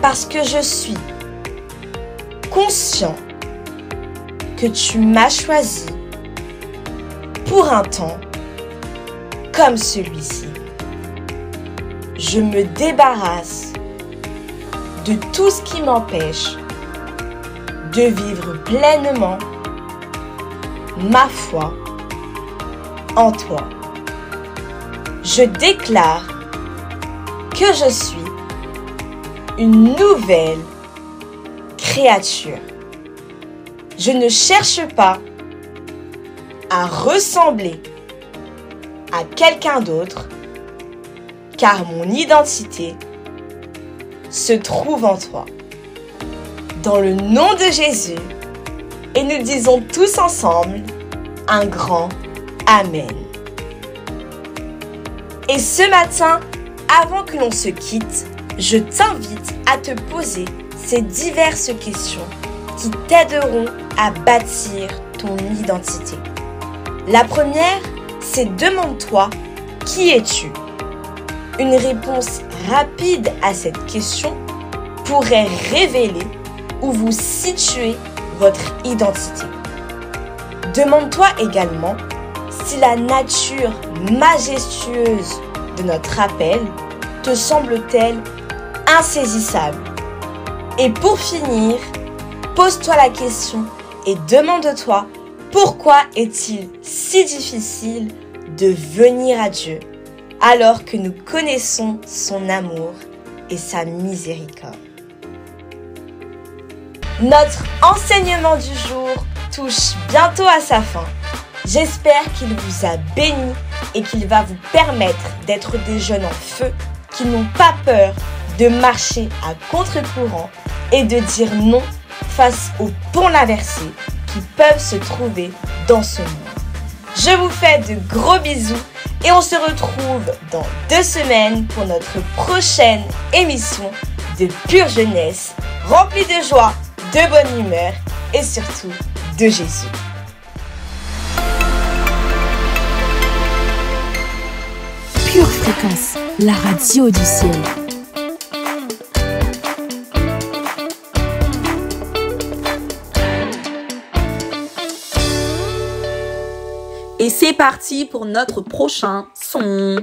parce que je suis conscient que tu m'as choisi pour un temps comme celui-ci. Je me débarrasse de tout ce qui m'empêche de vivre pleinement ma foi en toi. Je déclare que je suis une nouvelle créature. Je ne cherche pas à ressembler à quelqu'un d'autre, car mon identité se trouve en toi. Dans le nom de Jésus, et nous disons tous ensemble un grand Amen. Et ce matin, avant que l'on se quitte, je t'invite à te poser ces diverses questions qui t'aideront à bâtir ton identité. La première, c'est demande-toi qui es-tu? Une réponse rapide à cette question pourrait révéler où vous situez votre identité. Demande-toi également si la nature majestueuse de notre appel te semble-t-elle insaisissable. Et pour finir, pose-toi la question et demande-toi pourquoi est-il si difficile de venir à Dieu alors que nous connaissons son amour et sa miséricorde. Notre enseignement du jour touche bientôt à sa fin. J'espère qu'il vous a béni et qu'il va vous permettre d'être des jeunes en feu qui n'ont pas peur de marcher à contre-courant et de dire non face aux ponts inversés qui peuvent se trouver dans ce monde. Je vous fais de gros bisous et on se retrouve dans 2 semaines pour notre prochaine émission de pure jeunesse, remplie de joie, de bonne humeur et surtout de Jésus. Pure Fréquence, la radio du ciel. Et c'est parti pour notre prochain son.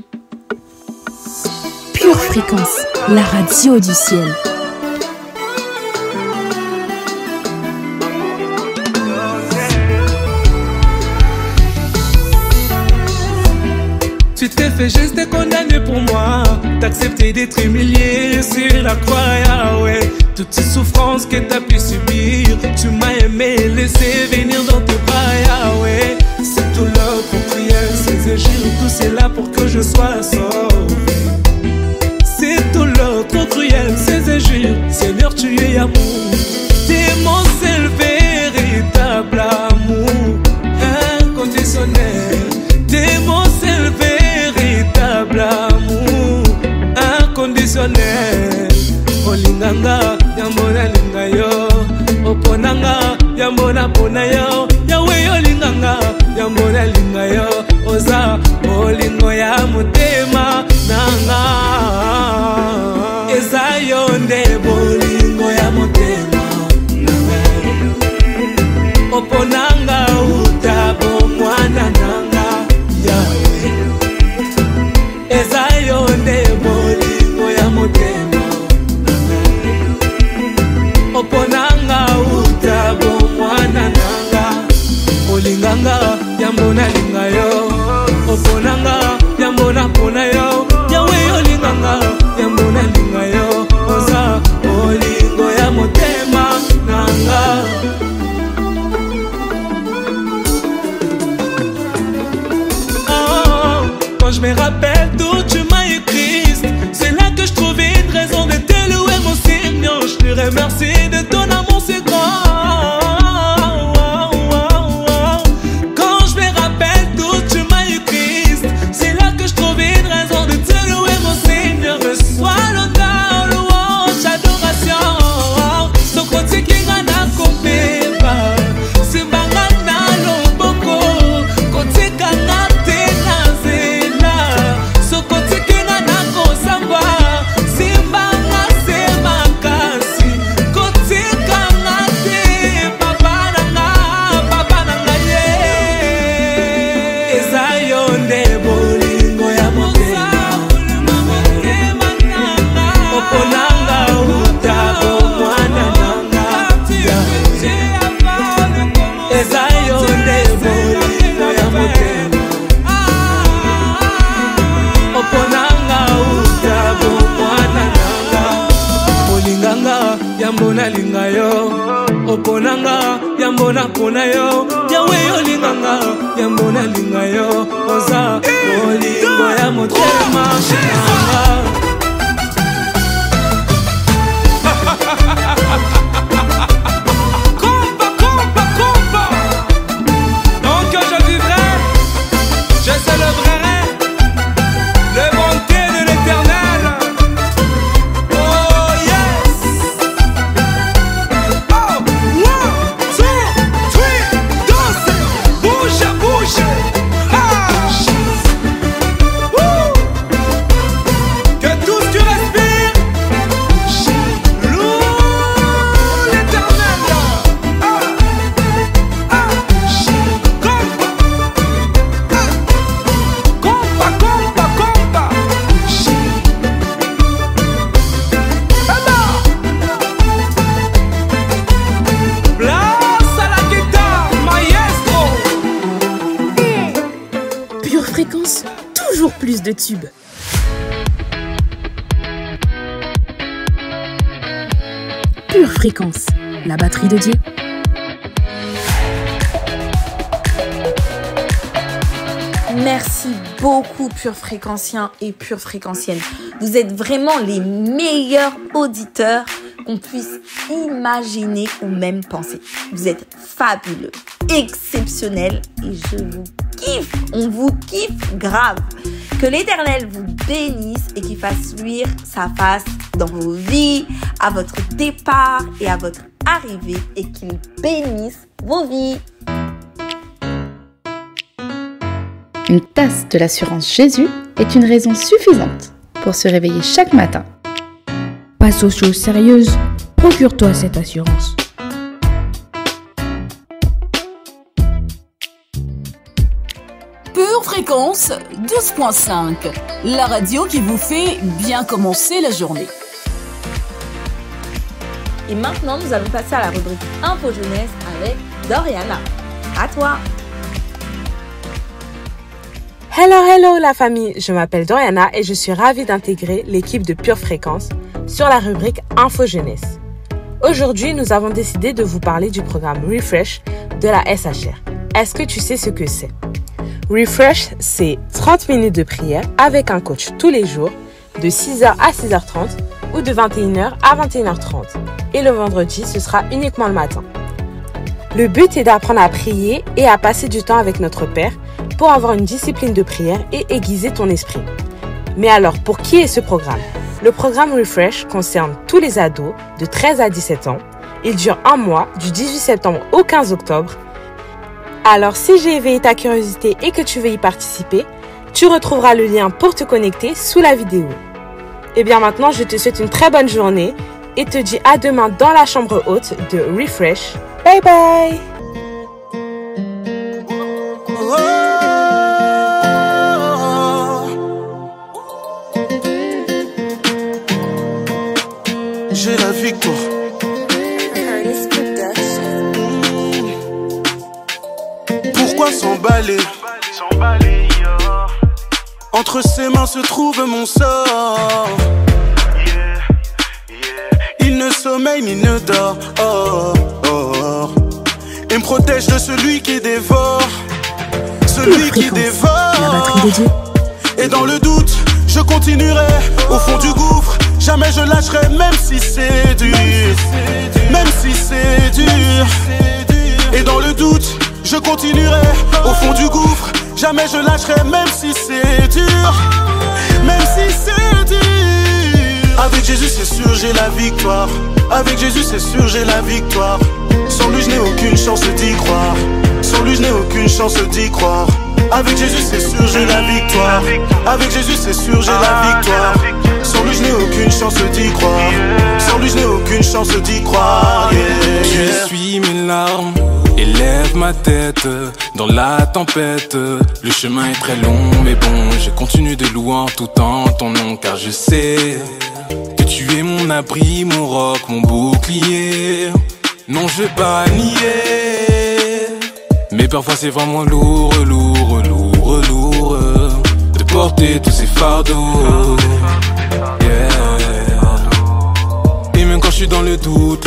Pure Fréquence, la radio du ciel. Tu t'es fait juste condamné pour moi. T'as accepté d'être humilié sur la croix, Yahweh. Toutes ces souffrances que t'as pu subir, tu m'as aimé, laissé venir dans tes bras, Yahweh. Cette douleur pour prière, ces ces injures, tout c'est là pour que je sois sauvé. C'est tout l'autre trop cruel, ces injures. Seigneur, tu es amour. T'es mon seul véritable amour inconditionnel. T'es mon seul véritable amour inconditionnel. Olinganga, yambona linga yo. Oponanga, yambona pona yo. Yahweh olinganga, yambona linga yo. Oza, olingo ya motema nanga. Eza yonde bolingo ya motema nanga. Oponanga utabo mwana nanga. Yahweh, eza yonde bolingo ya motema nanga. Oponanga utabo mwana nanga. Olinganga, yambona linga yo. Oponanga, yambona pona yo. Yahweh olinganga, yambona linga yo. Oza, olingo ya motema nanga. Quand je me rappelle d'où tu m'as écrit, c'est là que je trouvais une raison de te louer, mon Seigneur. Je te remercie de ton amour, c'est grand. Quand je me rappelle d'où tu m'as écrit, c'est là que je trouvais une raison de te louer, mon Seigneur. Reçois l'honneur, louange, adoration. Ce côté qui n'a compépa, c'est bangana loboko, côté kana. Yambona linga yo, oponanga, yambona pona yo. Yahweh olinganga, yambona linga yo. Oza, olingo ya motema nanga. Compa, compa, compa. Donc je vivrai, je célébrerai les bontés de l'Éternel. Toujours plus de tubes. Pure Fréquence, la batterie de Dieu. Merci beaucoup Pure Fréquenciens et Pure Fréquenciennes. Vous êtes vraiment les meilleurs auditeurs qu'on puisse imaginer ou même penser. Vous êtes fabuleux, exceptionnels et je vous kiffe, on vous kiffe grave. Que l'Éternel vous bénisse et qu'il fasse luire sa face dans vos vies, à votre départ et à votre arrivée et qu'il bénisse vos vies. Une tasse de l'assurance Jésus est une raison suffisante pour se réveiller chaque matin. Passe aux choses sérieuses, procure-toi cette assurance. Pure Fréquence 12.5, la radio qui vous fait bien commencer la journée. Et maintenant, nous allons passer à la rubrique Info Jeunesse avec Doriana. À toi. Hello la famille, je m'appelle Doriana et je suis ravie d'intégrer l'équipe de Pure Fréquence sur la rubrique Info Jeunesse. Aujourd'hui, nous avons décidé de vous parler du programme Refresh de la SHR. Est-ce que tu sais ce que c'est ? Refresh, c'est 30 minutes de prière avec un coach tous les jours, de 6h à 6h30 ou de 21h à 21h30. Et le vendredi, ce sera uniquement le matin. Le but est d'apprendre à prier et à passer du temps avec notre Père pour avoir une discipline de prière et aiguiser ton esprit. Mais alors, pour qui est ce programme? Le programme Refresh concerne tous les ados de 13 à 17 ans. Il dure un mois, du 18 septembre au 15 octobre. Alors, si j'ai éveillé ta curiosité et que tu veux y participer, tu retrouveras le lien pour te connecter sous la vidéo. Et bien maintenant, je te souhaite une très bonne journée et te dis à demain dans la chambre haute de Refresh. Bye bye! J'ai la victoire. Pourquoi s'emballer? Entre ses mains se trouve mon sort. Il ne sommeille ni ne dort. Et me protège de celui qui dévore. Celui qui dévore. La batterie des dieux. Et dans le doute, je continuerai au fond du gouffre. Jamais je lâcherai, même si c'est dur. Même si c'est dur. Et dans le doute, je continuerai au fond du gouffre. Jamais je lâcherai, même si c'est dur. Même si c'est dur. Avec Jésus c'est sûr j'ai la victoire. Avec Jésus c'est sûr j'ai la victoire. Sans lui je n'ai aucune chance d'y croire. Sans lui je n'ai aucune chance d'y croire. Avec Jésus c'est sûr j'ai la victoire. Avec Jésus c'est sûr j'ai la victoire. Sans lui je n'ai aucune chance d'y croire. Sans lui je n'ai aucune chance d'y croire. Je suis mes larmes, élève ma tête dans la tempête. Le chemin est très long mais bon, je continue de louer en tout temps ton nom. Car je sais que tu es mon abri, mon roc, mon bouclier. Non je vais pas nier, mais parfois c'est vraiment lourd de porter tous ces fardeaux. Et même quand je suis dans le doute,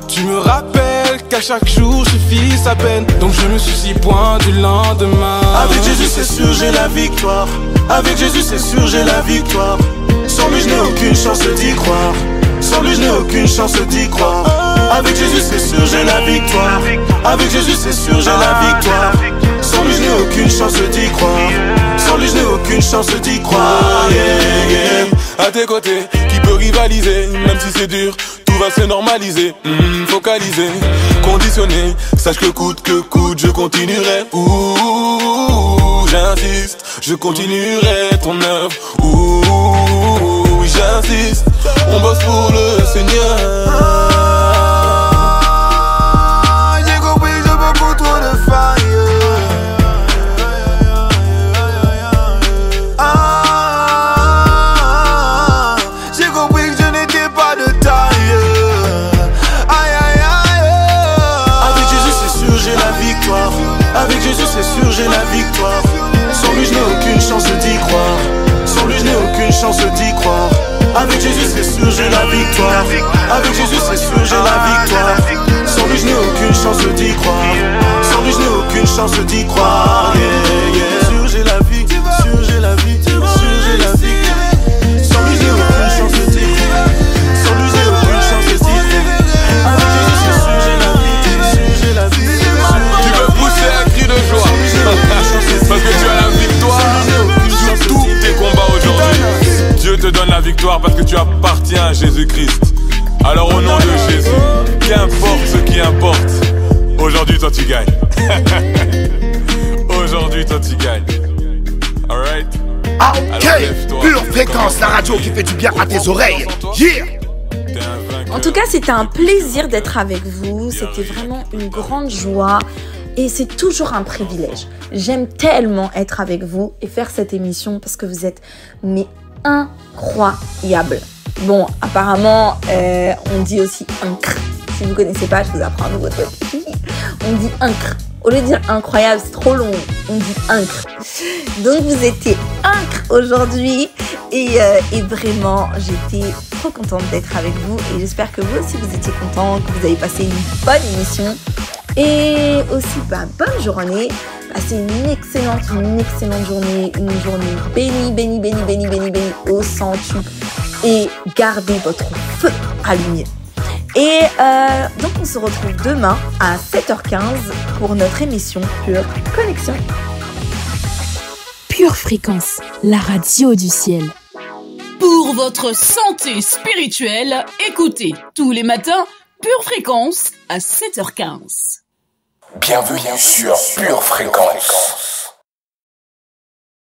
tu me rappelles qu'à chaque jour suffit sa peine. Donc je me soucie point du lendemain. Avec Jésus c'est sûr j'ai la victoire. Avec Jésus c'est sûr j'ai la victoire. Sans lui je n'ai aucune chance d'y croire. Sans lui je n'ai aucune chance d'y croire. Avec Jésus c'est sûr j'ai la victoire. Avec Jésus c'est sûr j'ai la victoire. Sans lui je n'ai aucune chance d'y croire. Sans lui je n'ai aucune chance d'y croire. À tes côtés, qui peut rivaliser, même si c'est dur, tout va se normaliser. Focaliser, conditionner, sache que coûte, je continuerai. J'insiste, je continuerai ton œuvre. J'insiste, on bosse pour le Seigneur. J'ai compris que j'ai beaucoup trop de failles. J'ai compris que je n'étais pas de taille. Aïe aïe aïe. Avec Jésus c'est sûr j'ai la victoire. Avec Jésus c'est sûr j'ai la victoire. Sans lui je n'ai aucune chance d'y croire. Sans lui je n'ai aucune chance d'y croire. Avec Jésus c'est sûr j'ai la victoire. Avec Jésus c'est sûr j'ai la victoire. Sans lui je n'ai aucune chance d'y croire. Sans lui je n'ai aucune chance d'y croire. Sûr j'ai la vie, sûr j'ai la vie, sûr j'ai la vie. Sans lui je n'ai aucune chance d'y croire. Sans lui je n'ai aucune chance d'y croire. Avec Jésus c'est sûr j'ai la vie, sûr j'ai la vie. Tu veux pousser un cri de joie parce que tu as la victoire sur tous tes combats aujourd'hui. Dieu te donne la victoire parce que tu appartiens à Jésus-Christ. Alors au nom de Jésus, qu'importe ce qui importe, aujourd'hui toi tu gagnes. Aujourd'hui toi tu gagnes. Alright? Ok, Pure Fréquence, la radio qui fait du bien à tes oreilles. Yeah! En tout cas, c'était un plaisir d'être avec vous. C'était vraiment une grande joie. Et c'est toujours un privilège. J'aime tellement être avec vous et faire cette émission parce que vous êtes incroyables. Bon, apparemment, on dit aussi incre. Si vous ne connaissez pas, je vous apprends un nouveau truc. On dit incre. Au lieu de dire incroyable, c'est trop long. On dit incre. Donc, vous étiez incre aujourd'hui. Et vraiment, j'étais trop contente d'être avec vous. Et j'espère que vous aussi, vous étiez contents, que vous avez passé une bonne émission. Et aussi, bonne journée. Passez une excellente journée. Une journée bénie au centuple. Et gardez votre feu allumé. Et donc, on se retrouve demain à 7h15 pour notre émission Pure Connexion. Pure Fréquence, la radio du ciel. Pour votre santé spirituelle, écoutez tous les matins Pure Fréquence à 7h15. Bienvenue sur Pure Fréquence.